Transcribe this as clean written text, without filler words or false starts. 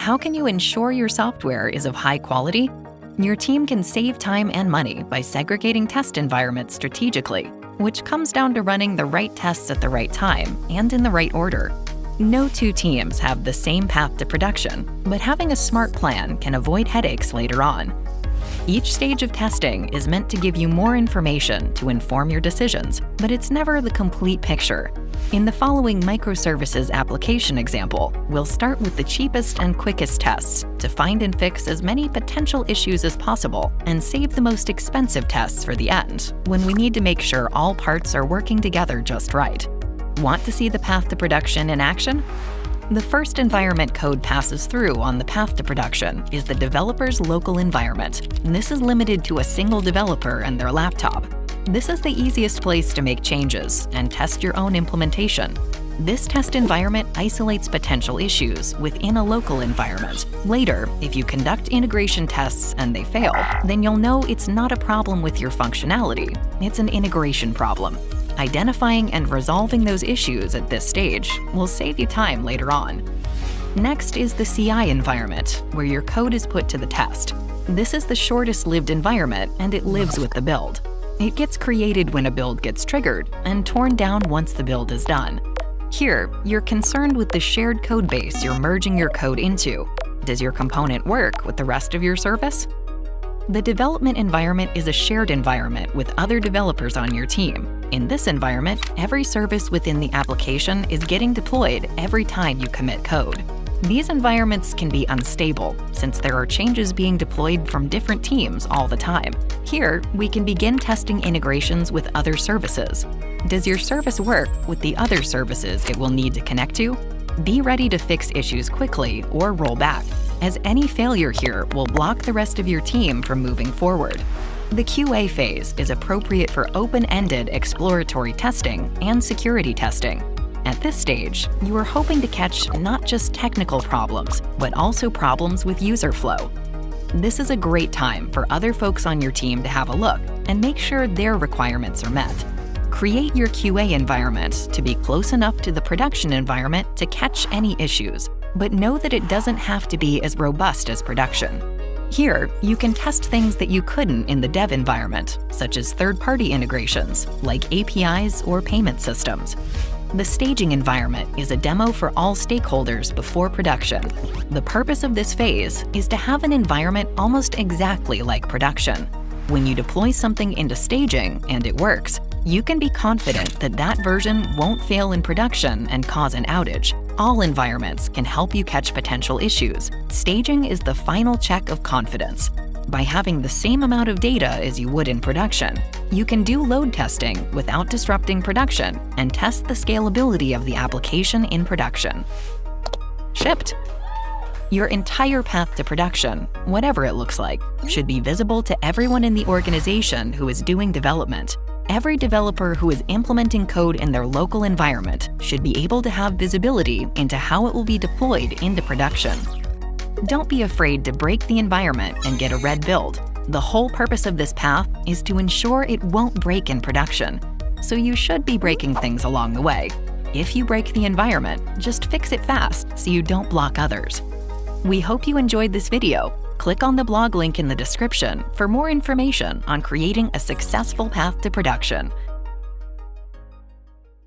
How can you ensure your software is of high quality? Your team can save time and money by segregating test environments strategically, which comes down to running the right tests at the right time and in the right order. No two teams have the same path to production, but having a smart plan can avoid headaches later on. Each stage of testing is meant to give you more information to inform your decisions, but it's never the complete picture. In the following microservices application example, we'll start with the cheapest and quickest tests to find and fix as many potential issues as possible and save the most expensive tests for the end, when we need to make sure all parts are working together just right. Want to see the path to production in action? The first environment code passes through on the path to production is the developer's local environment. This is limited to a single developer and their laptop. This is the easiest place to make changes and test your own implementation. This test environment isolates potential issues within a local environment. Later, if you conduct integration tests and they fail, then you'll know it's not a problem with your functionality, it's an integration problem. Identifying and resolving those issues at this stage will save you time later on. Next is the CI environment, where your code is put to the test. This is the shortest lived environment and it lives with the build. It gets created when a build gets triggered and torn down once the build is done. Here, you're concerned with the shared code base you're merging your code into. Does your component work with the rest of your service? The development environment is a shared environment with other developers on your team. In this environment, every service within the application is getting deployed every time you commit code. These environments can be unstable since there are changes being deployed from different teams all the time. Here, we can begin testing integrations with other services. Does your service work with the other services it will need to connect to? Be ready to fix issues quickly or roll back, as any failure here will block the rest of your team from moving forward. The QA phase is appropriate for open-ended exploratory testing and security testing. At this stage, you are hoping to catch not just technical problems, but also problems with user flow. This is a great time for other folks on your team to have a look and make sure their requirements are met. Create your QA environment to be close enough to the production environment to catch any issues, but know that it doesn't have to be as robust as production. Here, you can test things that you couldn't in the dev environment, such as third-party integrations, like APIs or payment systems. The staging environment is a demo for all stakeholders before production. The purpose of this phase is to have an environment almost exactly like production. When you deploy something into staging and it works, you can be confident that that version won't fail in production and cause an outage. All environments can help you catch potential issues. Staging is the final check of confidence. By having the same amount of data as you would in production, you can do load testing without disrupting production and test the scalability of the application in production. Shipped. Your entire path to production, whatever it looks like, should be visible to everyone in the organization who is doing development. Every developer who is implementing code in their local environment should be able to have visibility into how it will be deployed into production. Don't be afraid to break the environment and get a red build. The whole purpose of this path is to ensure it won't break in production, so you should be breaking things along the way. If you break the environment, just fix it fast so you don't block others. We hope you enjoyed this video. Click on the blog link in the description for more information on creating a successful path to production.